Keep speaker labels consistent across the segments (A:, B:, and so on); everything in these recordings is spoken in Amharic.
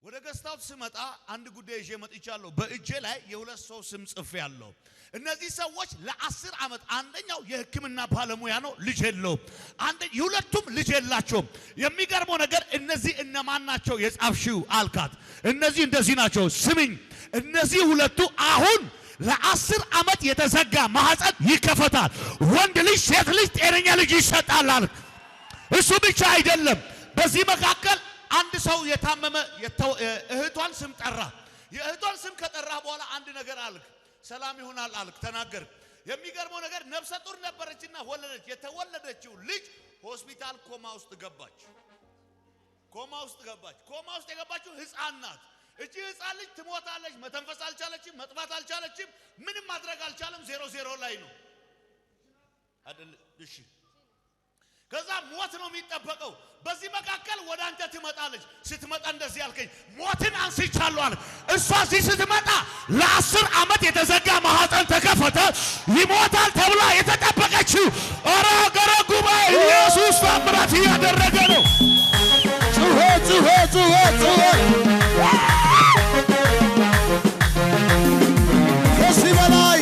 A: ወደ ገስታው ስመጣ አንድ ጉዳይ ይዤ መጥቻለሁ በእጄ ላይ የሁለት ሰው ስም ጽፌያለሁ እነዚህ ሰዎች ለ10 አመት አንደኛው የሕክምና ባለሙያ ነው ልጅ የለው ሁለቱም ልጅ የላቸው የሚገርመው ነገር እነዚህ እነማን ናቸው የጻፍሽው አልካት እነዚህ እንደዚህ ናቸው ስምኝ እነዚህ ሁለቱ አሁን ለ10 አመት የተዘጋ ማህፀን ይከፈታል ወንድ ልጅ ሴት ልጅ ጤነኛ ልጅ ይሰጣል አልክ እሱ ብቻ አይደለም በዚህ መካከል አንድ ሰው የታመመ እህቷን ስም ጠራ የእህቷን ስም ከጠራ በኋላ አንድ ነገር አልክ ሰላም ይሆናል አልክ ተናገር የሚገርመው ነገር ነፍሰ ጡር ነበርችና ወለደች የተወለደችው ልጅ ሆስፒታል ኮማ ውስጥ ገባች ኮማ ውስጥ የገባችው ህፃን ናት እቺ ህፃን ልጅ ትሞታለች መተንፈስ አልቻለችም መጥፋት አልቻለችም ምንም ማድረግ አልቻለም 00 ላይ ነው አይደል እሺ ከዛ ሞት ነው የሚጠበቀው በዚህ መካከል ወደ አንተ ትመጣለች ስትመጣ እንደዚህ ያልከኝ ሞትን አንስቻለሁ አለ እሷ እዚህ ስትመጣ ለ10 አመት የተዘጋ ማህፀን ተከፈተ ይሞታል ተብላ የተጠበቀችው ኦሮ ገረ ጉባኤ ኢየሱስ ታምራት ያደረገ ነው ጩኸ ከዚህ በላይ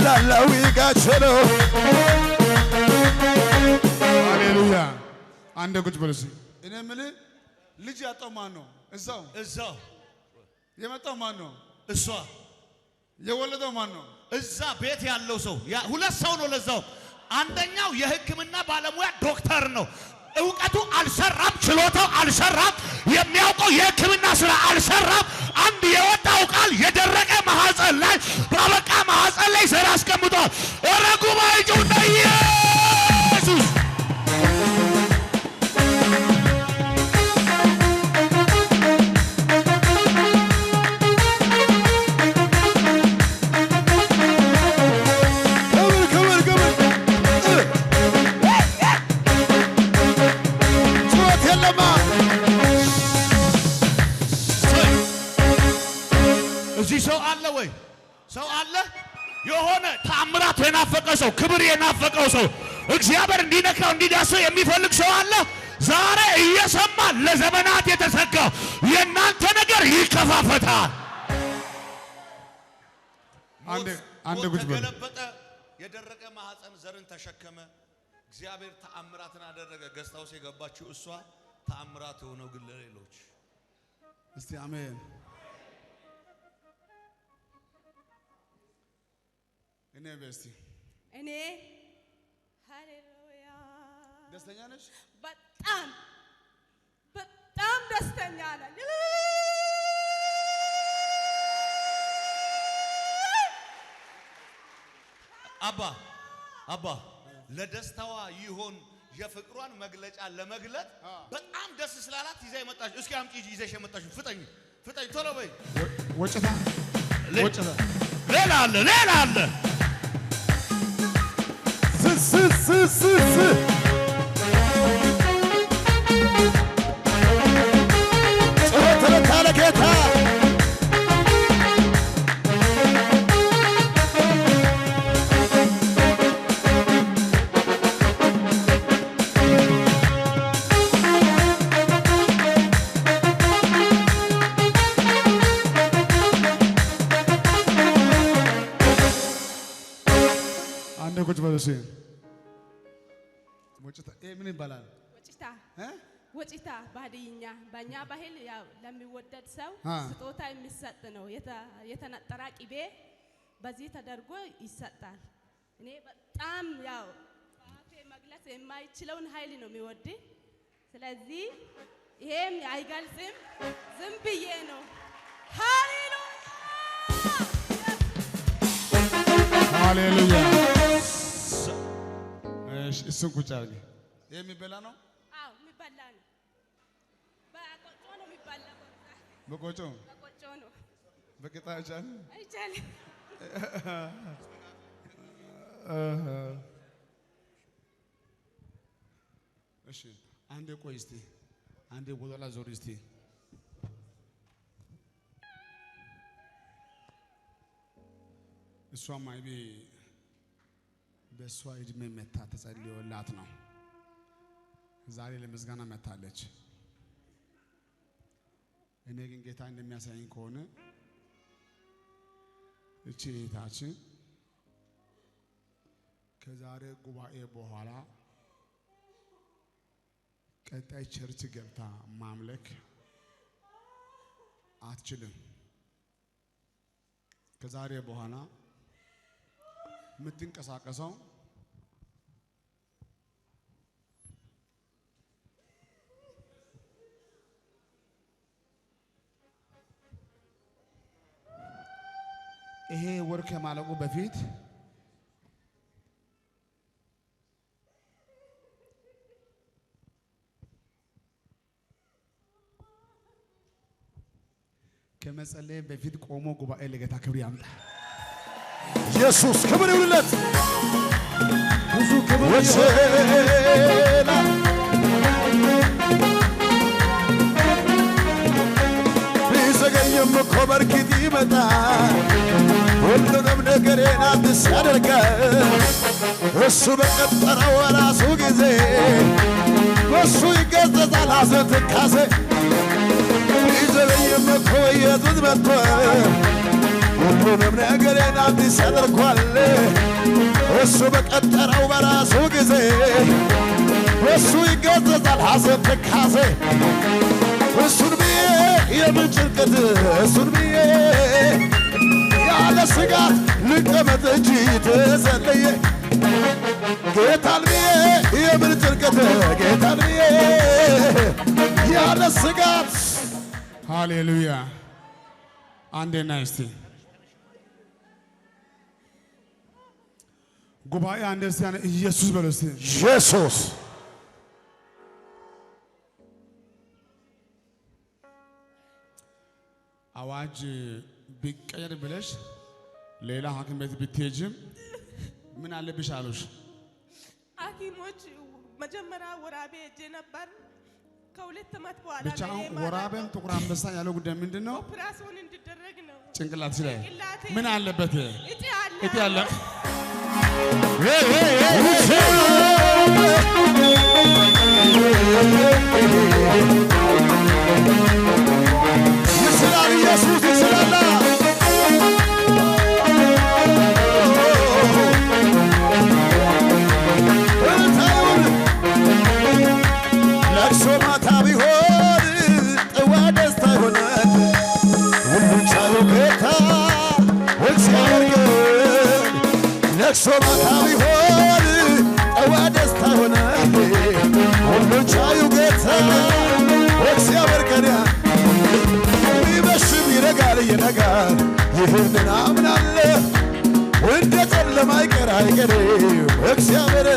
A: ላላዊ ጋችሮ ሃሌሉያ አንደ ቁጭ በለሽ እኔ የምልህ ልጅ ያጣው ማን ነው እዛው የመጣው ማን ነው እሷ የወለደው ማን ነው እዛ ቤት ያለው ሰው ሁለት ሰው ነው ለዛው አንደኛው የሕክምና ባለሙያ ዶክተር ነው እውቀቱ አልሰራም ችሎታው አልሰራም የሚያውቀው የሕክምና ስራ አልሰራም አንድ የወጣው ቃል የደረቀ ማህፀን ላይ ባበቃ ማህፀን ላይ ዘር አስቀምጧል ወረጉባ ይጩና ኢየሱስ ሰው አለ የሆነ ተአምራት የናፈቀው ሰው ክብር የናፈቀው ሰው እግዚአብሔር እንዲነካው እንዲዳሰው የሚፈልግ ሰው አለ ዛሬ እየሰማ ለዘመናት የተዘጋው የናንተ ነገር ይከፋፈታል አንድ ጉጅ በለበጠ የደረቀ ማህፀን ዘርን ተሸከመ እግዚአብሔር ተአምራትን አደረገ ገስታውስ የገባችው እሷ ተአምራት ሆነው ግን ለሌሎች እስቲ አሜን እኔ በስቲ
B: እኔ ሃሌሉያ
A: ደስተኛ ነሽ
B: በጣም ደስተኛ ነኝ
A: አባ ለደስታዋ ይሆን የፍቅሯን መግለጫ ለመግለጥ በጣም ደስ ስላላት ይዘህ የመጣሽ እስኪ አምጪ ይዘሽ የመጣሽ ፍጠኝ ቶሎ በይ ወጭታ ሌላ አለ ምን ይባላል
B: ወጭታ ባዲኛ ባኛ ባህል ያው ለሚወደድ ሰው ስጦታ የሚሰጥ ነው የተነጠራ ቂቤ በዚህ ተደርጎ ይሰጣል እኔ በጣም ያው አፌ መግለጽ የማይችለውን ኃይል ነው የሚወድ ስለዚህ ይሄም አይገልጽም ዝም ብዬ ነው
A: ሃሌሉያ እሱ ቁጭ አድርጊ የሚበላ ነው
B: አዎ የሚበላ ነው በቆጮ ነው የሚበላው
A: በቆጮ
B: ነው
A: በቂጣ አይቻልም እሺ አንዴ ቆይ እስቲ አንዴ ወደላ ዞር እስቲ
C: እሷ ማይቤ በሷ እድሜ መታ ተጸልዮላት ነው ዛሬ ለምስጋና መታለች። እኔ ግን ጌታ እንደሚያሳየኝ ከሆነ እቺ እህታችን ከዛሬ ጉባኤ በኋላ ቀጣይ ቸርች ገብታ ማምለክ አትችልም። ከዛሬ በኋላ የምትንቀሳቀሰው ይሄ ወር ከማለቁ በፊት ከመጸለይ በፊት ቆሞ ጉባኤ ለጌታ ክብር ያምጣ።
D: ኢየሱስ ክብር ይሁንለት። ብዙ ክብር ቢዘገይም እኮ በርግጥ ይመጣል። ሁሉንም ነገሬን አዲስ ያደርጋል። እሱ በቀጠረው ራሱ ጊዜ በሱ ይገሰጻል ሐዘን ትካዜ። ቢዘገይም እኮ ኢየሱስ መጥቷል። ሁሉንም ነገሬን አዲስ ያደርጓል። እሱ በቀጠረው በራሱ ጊዜ በሱ ይገሰጻል ሐዘን ትካዜ። እሱን ብዬ የምን ጭንቀት እሱን ብዬ ያለ ስጋት ልቀመጥ እንጂ ተዘለየ ጌታን ብዬ የምን ጭንቀት ጌታን ብዬ ያለ ስጋት።
C: ሃሌሉያ። አንዴና እስቲ ጉባኤ አንደርስታን ኢየሱስ በሉ እስቲ
D: ኢየሱስ
C: አዋጅ ቢቀየር ብለሽ ሌላ ሐኪም ቤት ብትሄጂም ምን አለብሽ አሉሽ?
B: ሐኪሞች መጀመሪያ ወራቤ ሄጄ ነበር። ከሁለት ዓመት በኋላ
C: ብቻ ወራቤም ጥቁር አንበሳ ያለው ጉዳይ ምንድነው?
B: ኦፕራሲዮን እንዲደረግ ነው።
C: ጭንቅላት ላይ
B: ጭንቅላቴ
C: ምን አለበት? እጢ አለ።
D: ይችላል ኢየሱስ ይችላል። ለቅሶ ማታ ቢሆን ጠዋት ደስታ ይሆናል። ሁሉን ቻዩ ጌታ እግዚአብሔር ግን ለቅሶ ማታ ቢሆን ጠዋት ደስታ ይሆናል። ሁሉን ቻዩ ጌታ እግዚአብሔር ግን ቢመሽም ይነጋል ይነጋል። ይህንን አምናለሁ እንደ ጨለማ አይቀርም እግዚአብሔር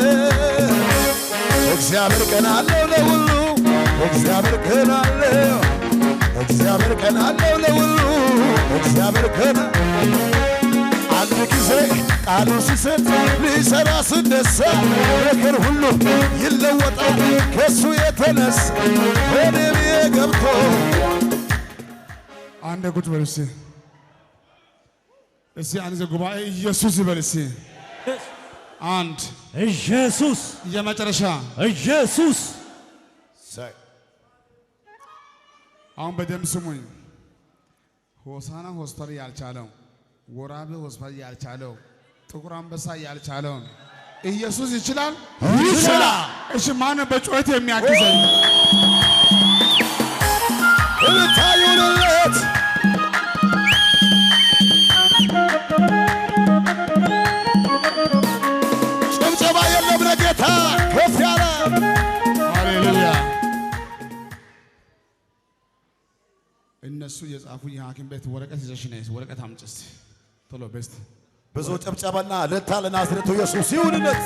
D: እግዚአብሔር ቀን አለው ለሁሉ እግዚአብሔር ቀን አለው እግዚአብሔር ቀን አለው ለሁሉ እግዚአብሔር ቀን አንድ ጊዜ ቃሉ ሲሰጥ ሊሰራ ስነሳ ነገር ሁሉ ይለወጣል ከሱ የተነሳ እኔም ገብቶ
C: አንድ ቁጭ በሉ እስቲ አንድ ጉባኤ ኢየሱስ ይበል እስቲ አንድ
D: ኢየሱስ
C: የመጨረሻ
D: ኢየሱስ
C: አሁን በደም ስሙኝ። ሆሳና ሆስፒታል ያልቻለው ወራቤ ሆስፒታል ያልቻለው ጥቁር አንበሳ ያልቻለው ኢየሱስ ይችላል
D: ይችላል።
C: እሺ ማን በጩኸት የሚያግዘኝ?
D: እልታዩለት ጭብጨባ የለም ለጌታ ከፍ ያለ
C: ሃሌሉያ። እነሱ የጻፉ የሐኪም ቤት ወረቀት ይዘሽ ነይ፣ ወረቀት አምጪ እስቲ ቶሎ በስቲ።
D: ብዙ ጭብጨባና እልልታ ለናዝሬቱ ኢየሱስ ይሁንለት።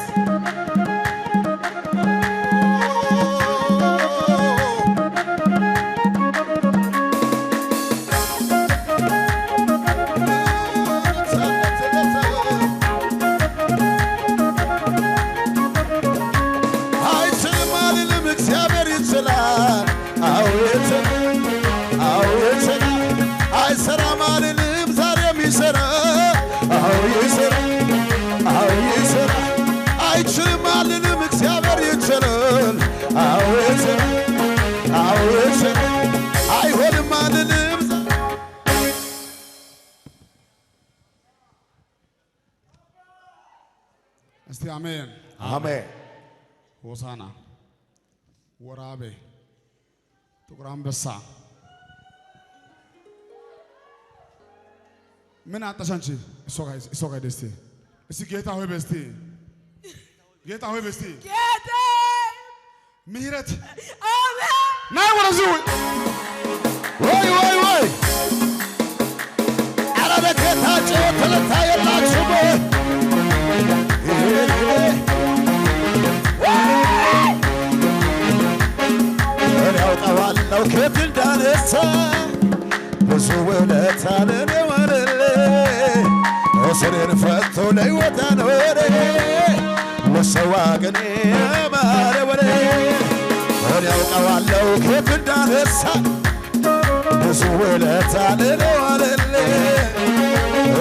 D: አይችልም አልልም እግዚአብሔር ይችላል። አዎ ይችላል። አይሰራም አልልም ዛሬም ይሰራል። አዎ ይሰራል፣ አዎ ይሰራል። አይችልም አልልም እግዚአብሔር ይችላል። አዎ ይሰራል፣ አዎ ይሰራል። አይሆንም አልልም
C: እስቲ አሜን
D: አሜን።
C: ሆሳና ወራቤ ጥቁር አንበሳ ምን አጣሽ አንቺ? እሷ ጋር ደስቲ እስቲ ጌታ ሆይ በስቲ ጌታ ሆይ በስቲ
B: ጌታ
C: ምህረት
B: አሜን
C: ናይ ወረዙ
D: ወይ ወይ ወይ ኧረ ለጌታ ጭወት ተለታ የላችሁ እኔ አውቀዋለሁ ከየት እንዳነሳ ብዙ ውለታ ለኔ ዋለልኝ እስሬን ፈቶ ለሕይወት አኖረኝ ለሰዋ ግን ያማረ ወሬ እኔ አውቀዋለሁ ከየት እንዳነሳ ብዙ ውለታ ለኔ ዋለልኝ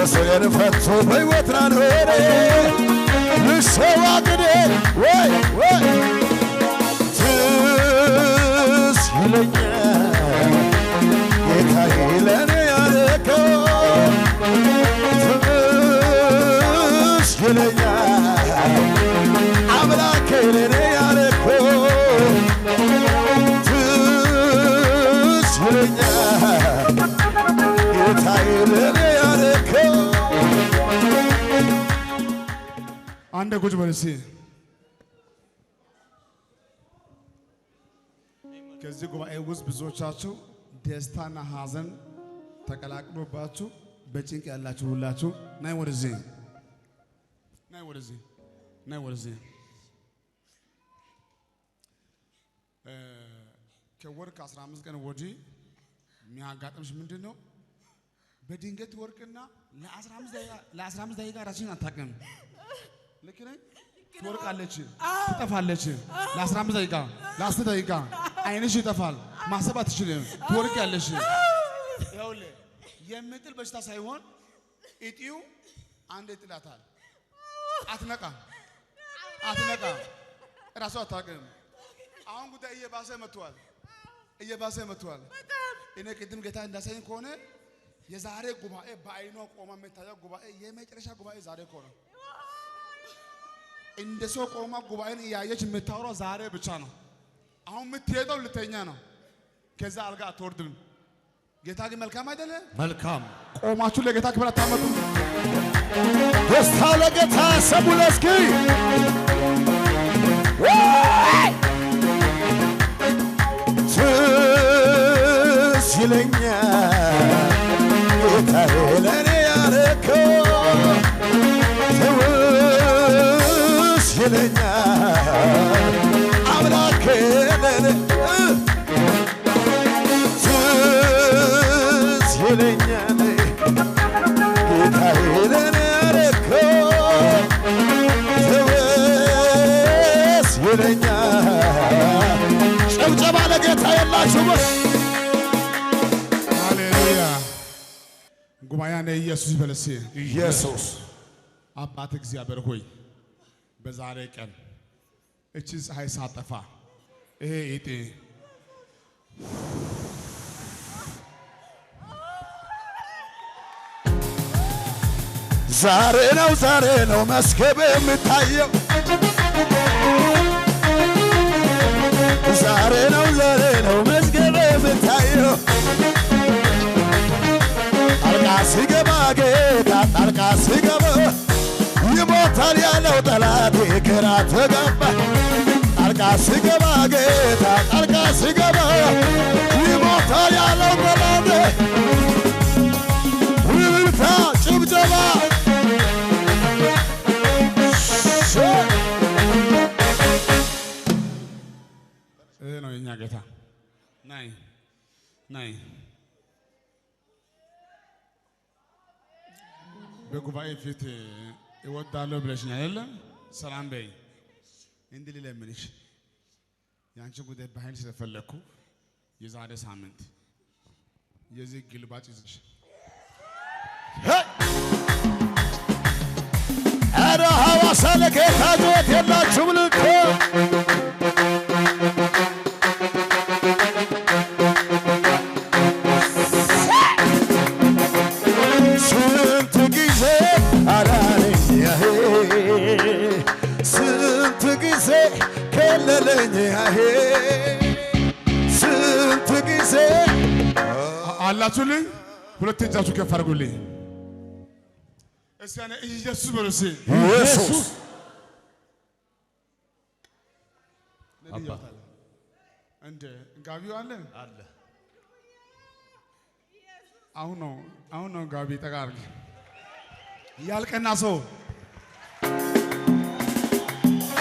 D: እስሬን ፈቶ በሕይወት አኖረኝ ለሰዋ ግን ወይ ወይ ትዝ ይለኛል ጌታዬ ለኔ ያደረገው ትዝ ይለኛል አምላኬ ለኔ ያደረገው ትዝ ይለኛል ጌታዬ ለኔ ያደረገው።
C: አንድ ቁጭ በል እስቲ። ከዚህ ጉባኤ ውስጥ ብዙዎቻችሁ ደስታና ሐዘን ተቀላቅሎባችሁ በጭንቅ ያላችሁ ሁላችሁ ናይ ወደዚህ ናይ ወደዚህ ናይ ወደዚህ ከወር ከ15 ቀን ወዲህ የሚያጋጥምሽ ምንድን ነው? በድንገት ወርቅና ለ15 ደቂቃ ራስሽን አታውቅም። ልክ ነኝ? ትወርቃለች፣ ትጠፋለች። ለ15 ደቂቃ ለ10 ደቂቃ አይንሽ ይጠፋል። ማሰብ አትችልም። ትወርቂያለሽ። ይኸውልህ የሚጥል በሽታ ሳይሆን እጢው አንድ ይጥላታል። አትነቃም፣ አትነቃም። እራሷ አታውቅም። አሁን ጉዳይ እየባሰ መጥቷል፣ እየባሰ መጥቷል። እኔ ቅድም ጌታ እንዳሳየኝ ከሆነ የዛሬ ጉባኤ በአይኗ ቆማ የምታየው ጉባኤ የመጨረሻ ጉባኤ ዛሬ እኮ ነው። እንደ ሰው ቆማ ጉባኤን እያየች የምታወራው ዛሬ ብቻ ነው። አሁን የምትሄደው ልተኛ ነው። ከዛ አልጋ አትወርድም። ጌታ ግን መልካም አይደለ?
A: መልካም
C: ቆማችሁ ለጌታ ክብር አታመጡ።
D: ደስታ ለጌታ ሰሙ ለስኪ ትዝ ይለኛል ጌታዬ ለኔ ያረከው ትዝ ይለኛል አምላኬ ለኔ ትዝ ይለኛል ጌታዬ ለኔ ያረከው ትዝ ይለኛል። ጭብጨባ ለጌታ የላችሁ?
C: ሃሌሉያ። ጉባኤ አንዴ ኢየሱስ በለሲ
D: ኢየሱስ
C: አባት እግዚአብሔር ሆይ በዛሬ ቀን እቺ ፀሐይ ሳጠፋ ይሄ እጤ
D: ዛሬ ነው መስከብ የምታየው ዛሬ ነው መስከብ የምታየው ጣልቃ ሲገባ ጌታ ጣልቃ ሲገባ ይሞታል ያለው ጠላቴ ግራ ተጋባ ጣልቃ ሲገባ ጌታ ጣልቃ ሲገባ ይሞታል ያለው ጠላቴ ውልታ ጭብጨባ
C: ይሄ ነው የኛ ጌታ። ናይ ናይ በጉባኤ ፊት እወዳለሁ ብለሽኝ አይደለም? ሰላም በይ እንዲህ ልለምንሽ የአንቺ ጉዳይ በኃይል ስለፈለግኩ የዛሬ ሳምንት የዚህ ግልባጭ ይዘሽ
D: ኧረ ሐዋሳ ለጌታ ጩኸት የላችሁም ልኮ ስንት ጊዜ አዳነኝ ያሄ ስንት ጊዜ ከለለኝ ያሄ ስንት ጊዜ
C: አላችሁልኝ። ሁለት እጃችሁ ከፍ አድርጉልኝ። እስኪ ኢየሱስ በሉ እስኪ
D: ኢየሱስ
C: እንደ ጋቢው አለ
A: አለ
C: አሁን ነው ጋቢ ጠጋ አድርግ ያልቀና ሰው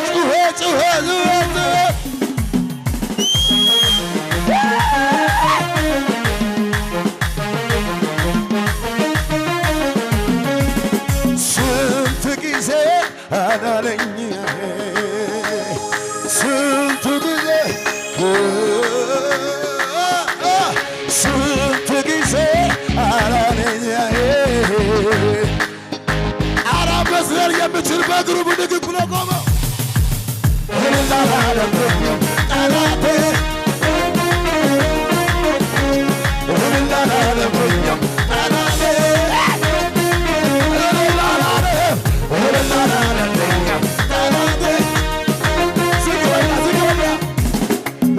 D: ጩኸ ጩኸ ጩኸ ስንት ጊዜ አዳነኝ ስንት ጊዜ ስንት ጊዜ አዳነኝ አራ መስለር የምችል በእግሩ ብድግ ብሎ ቆመው ጠላቴ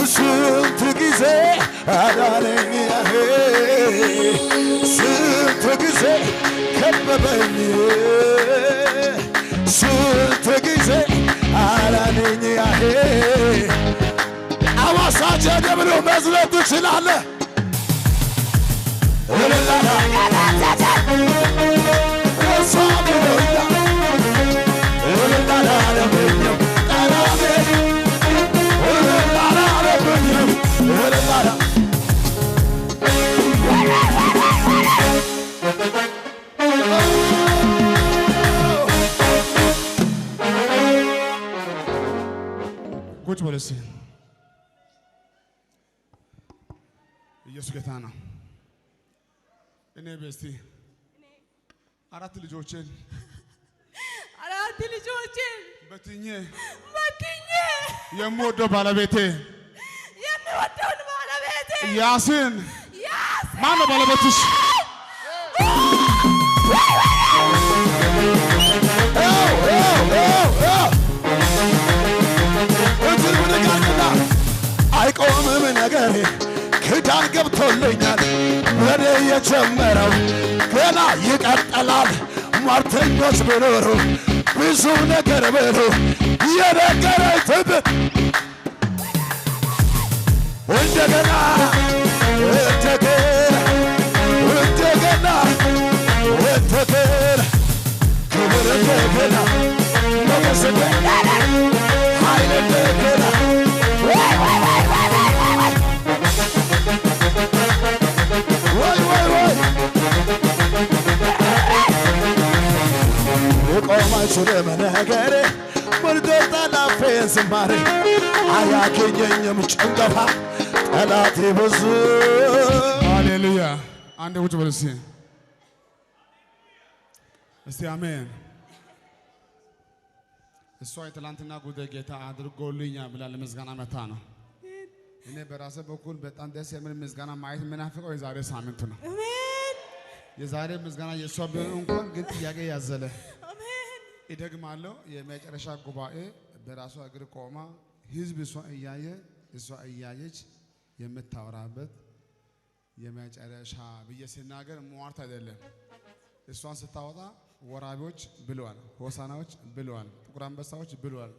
D: ስንት ጊዜ አዳነኝ ስንት ጊዜ ከበበኝ ስንት ጊዜ አዳነኝ ሐዋሳ ጀደብሎ መዝለል ትችላለህ
C: ቁጭ በል እስኪ። ኢየሱስ ጌታ ነው። እኔ በስቲ አራት ልጆችን በትኜ የምወደው ባለቤቴ ያሲን ማን ነው ባለቤትሽ?
D: አይቆምም ነገሬ ክዳን ገብቶልኛል ወደ የጀመረው ገና ይቀጥላል ሟርተኞች ብኖሩ ብዙ ነገር ብሎ የነገረኝ ትንቢት እንደገና ክብር እንደገና ሞገስ እንደገና ኃይል እንደገና ቆም አይችልም ነገሬ ሞልቶ ጠላፌን ዝማሬ አያገኘኝም ጭንገፋ ጠላቴ ብዙ
C: ሃሌሉያ። አንድ ቁጭ በል እስኪ አሜን። እሷ የትላንትና ጉዳይ ጌታ አድርጎልኛል ብላ ለምስጋና መታ ነው። እኔ በራሴ በኩል በጣም ደስ የሚል ምስጋና ማየት የምናፍቀው የዛሬ ሳምንት ነው። የዛሬ ምስጋና የእሷ ቢሆን እንኳን ግን ጥያቄ ያዘለ ይደግማለሁ። የመጨረሻ ጉባኤ በራሷ እግር ቆማ ህዝብ እሷ እያየ እሷ እያየች የምታወራበት የመጨረሻ ብዬ ሲናገር ሟርት አይደለም። እሷን ስታወጣ ወራቢዎች ብለዋል፣ ሆሳናዎች ብለዋል፣ ጥቁር አንበሳዎች ብለዋል።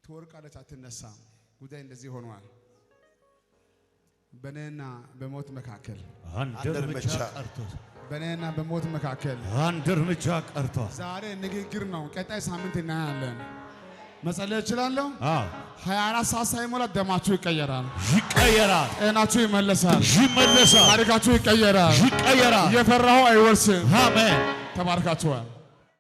C: ትወርቃለች አትነሳም። ጉዳይ እንደዚህ ሆኗል። በኔና በሞት መካከል
A: አንድ እርምጃ ቀርቷል።
C: በኔና በሞት መካከል
A: አንድ እርምጃ ቀርቷል።
C: ዛሬ ንግግር ነው። ቀጣይ ሳምንት እናያለን። መጸለይ እችላለሁ። 24 ሰዓት ሳይሞላ ደማችሁ ይቀየራል፣ ጤናችሁ ይመለሳል፣ ታሪካችሁ ይቀየራል። የፈራኸው አይወርስም። አሜን። ተባርካችኋል።